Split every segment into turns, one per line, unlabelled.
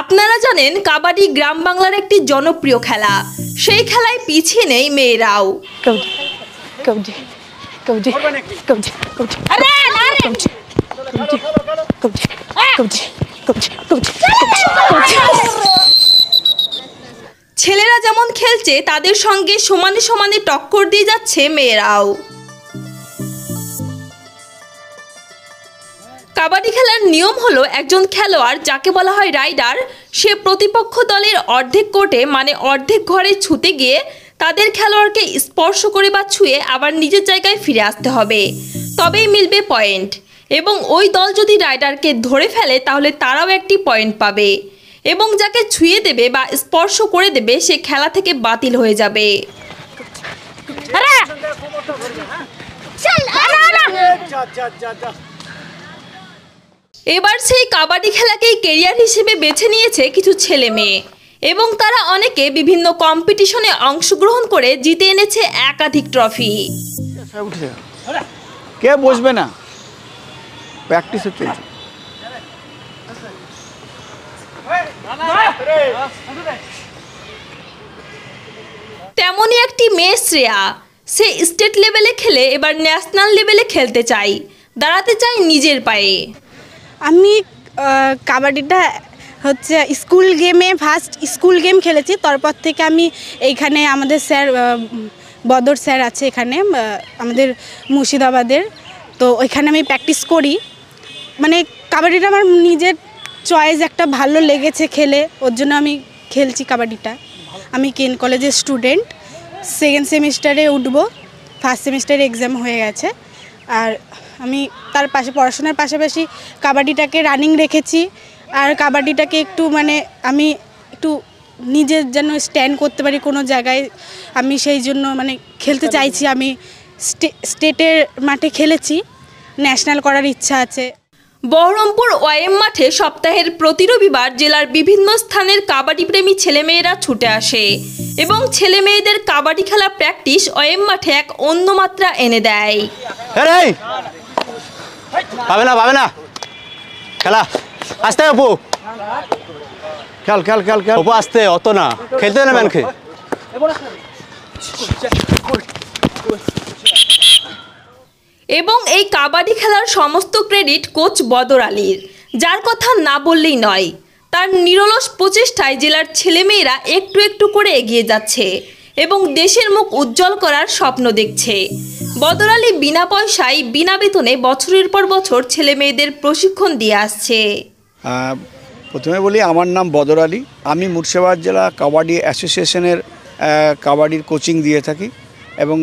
আপনারা জানেন কাবাডি গ্রাম বাংলার একটি জনপ্রিয় খেলা। সেই খেলায় পিছিয়ে নেই মেয়েরাও। ছেলেরা যেমন খেলছে তাদের সঙ্গে সমানে সমানে টক্কর দিয়ে যাচ্ছে মেয়েরাও। কাবাডি খেলার নিয়ম হলো একজন খেলোয়াড়, যাকে বলা হয় রাইডার, সে প্রতিপক্ষ দলের অর্ধেক কোর্টে মানে অর্ধেক ঘরে ছুটে গিয়ে তাদের খেলোয়াড়কে স্পর্শ করে বা ছুঁয়ে আবার নিজের জায়গায় ফিরে আসতে হবে, তবেই মিলবে পয়েন্ট। এবং ওই দল যদি রাইডারকে ধরে ফেলে তাহলে তারাও একটি পয়েন্ট পাবে, এবং যাকে ছুঁয়ে দেবে বা স্পর্শ করে দেবে সে খেলা থেকে বাতিল হয়ে যাবে। এবার সেই কাবাডি খেলাকেই কেরিয়ার হিসেবে বেছে নিয়েছে কিছু ছেলে মেয়ে, এবং তারা অনেকে বিভিন্ন কম্পিটিশনে অংশগ্রহণ করে জিতে এনেছে একাধিক ট্রফি।
কে বসবে না, প্র্যাকটিস হচ্ছে।
তেমনই একটি মেয়ে শ্রেয়া, সে স্টেট লেভেলে খেলে এবার ন্যাশনাল লেভেলে খেলতে চাই, দাঁড়াতে চাই নিজের পায়ে।
আমি কাবাডিটা হচ্ছে স্কুল গেমে ফার্স্ট স্কুল গেম খেলেছি, তারপর থেকে আমি এইখানে আমাদের স্যার বদর স্যার আছে এখানে আমাদের মুর্শিদাবাদের, তো ওইখানে আমি প্র্যাকটিস করি। মানে কাবাডিটা আমার নিজের চয়েস, একটা ভালো লেগেছে খেলে, ওর জন্য আমি খেলছি কাবাডিটা। আমি কেন কলেজের স্টুডেন্ট, সেকেন্ড সেমিস্টারে উঠবো, ফার্স্ট সেমিস্টারে এক্সাম হয়ে গেছে। আর আমি তার পাশে পড়াশোনার পাশাপাশি কাবাডিটাকে রানিং রেখেছি। আর কাবাডিটাকে একটু মানে আমি একটু নিজের যেন স্ট্যান্ড করতে পারি কোনো জায়গায়, আমি সেই জন্য মানে খেলতে চাইছি। আমি স্টেটের মাঠে খেলেছি, ন্যাশনাল করার ইচ্ছা আছে।
বহরমপুর ওয়াইএম মাঠে সপ্তাহের প্রতি রবিবার জেলার বিভিন্ন স্থানের কাবাডি প্রেমী ছেলেমেয়েরা ছুটে আসে, এবং ছেলে মেয়েদের কাবাডি খেলা প্র্যাকটিস ওয়াইএম মাঠে এক অন্য মাত্রা এনে দেয়।
পাবে না খেলা আসতে অপু, খেল অপু আসতে, অত না খেলতে না ম্যানকে।
এবং এই কাবাডি খেলার সমস্ত ক্রেডিট কোচ বদর আলীর, যার কথা না বললেই নয়। তার নিরলস প্রচেষ্টায় জেলার ছেলেমেয়েরা একটু একটু করে এগিয়ে যাচ্ছে এবং দেশের মুখ উজ্জ্বল করার স্বপ্ন দেখছে। বদর আলী বিনা পয়সায় বিনা বেতনে বছরের পর বছর ছেলে মেয়েদের প্রশিক্ষণ দিয়ে আসছে।
প্রথমে বলি, আমার নাম বদর আলী। আমি মুর্শিদাবাদ জেলা কাবাডি অ্যাসোসিয়েশনের কাবাডির কোচিং দিয়ে থাকি, এবং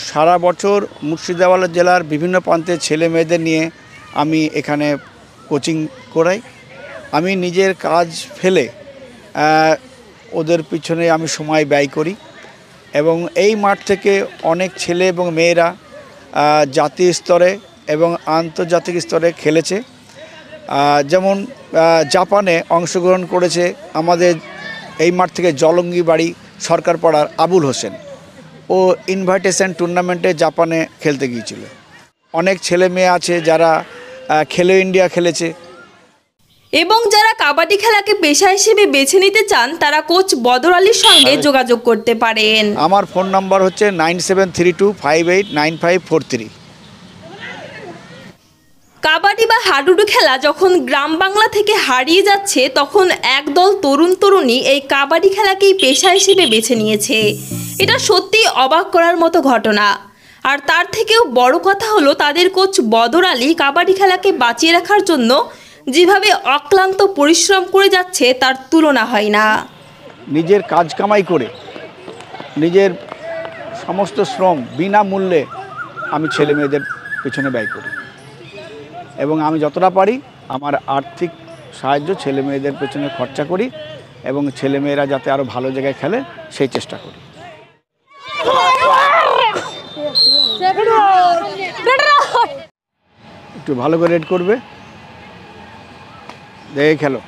সারা বছর মুর্শিদাবাদ জেলার বিভিন্ন প্রান্তের ছেলে মেয়েদের নিয়ে আমি এখানে কোচিং করাই। আমি নিজের কাজ ফেলে ওদের পিছনে আমি সময় ব্যয় করি, এবং এই মাঠ থেকে অনেক ছেলে এবং মেয়েরা জাতীয় স্তরে এবং আন্তর্জাতিক স্তরে খেলেছে। যেমন জাপানে অংশগ্রহণ করেছে আমাদের এই মাঠ থেকে জলঙ্গি বাড়ি সরকার পাড়ার আবুল হোসেন, ও ইনভাইটেশন টুর্নামেন্টে জাপানে খেলতে গিয়েছিল। অনেক ছেলে মেয়ে আছে যারা খেলো ইন্ডিয়া খেলেছে।
এবং যারা কাবাডি খেলাকে পেশা হিসেবে বেছে নিতে চান তারা কোচ বদর আলীর সঙ্গে যোগাযোগ করতে পারেন।
আমার ফোন নাম্বার হচ্ছে 9732589543।
কাবাডি বা হাডুডু খেলা যখন গ্রাম বাংলা থেকে হারিয়ে যাচ্ছে, তখন একদল তরুণ তরুণী এই কাবাডি খেলাকেই পেশা হিসেবে বেছে নিয়েছে। এটা সত্যিই অবাক করার মতো ঘটনা। আর তার থেকেও বড় কথা হলো, তাদের কোচ বদর আলী কাবাডি খেলাকে বাঁচিয়ে রাখার জন্য যেভাবে অক্লান্ত পরিশ্রম করে যাচ্ছে তার তুলনা হয় না।
নিজের কাজ কামাই করে নিজের সমস্ত শ্রম বিনামূল্যে আমি ছেলে মেয়েদের পেছনে ব্যয় করি, এবং আমি যতটা পারি আমার আর্থিক সাহায্য ছেলে মেয়েদের পেছনে খরচা করি, এবং ছেলে মেয়েরা যাতে আরও ভালো জায়গায় খেলে সেই চেষ্টা করি। একটু ভালো করে রেড করবে, দেখে খেলো।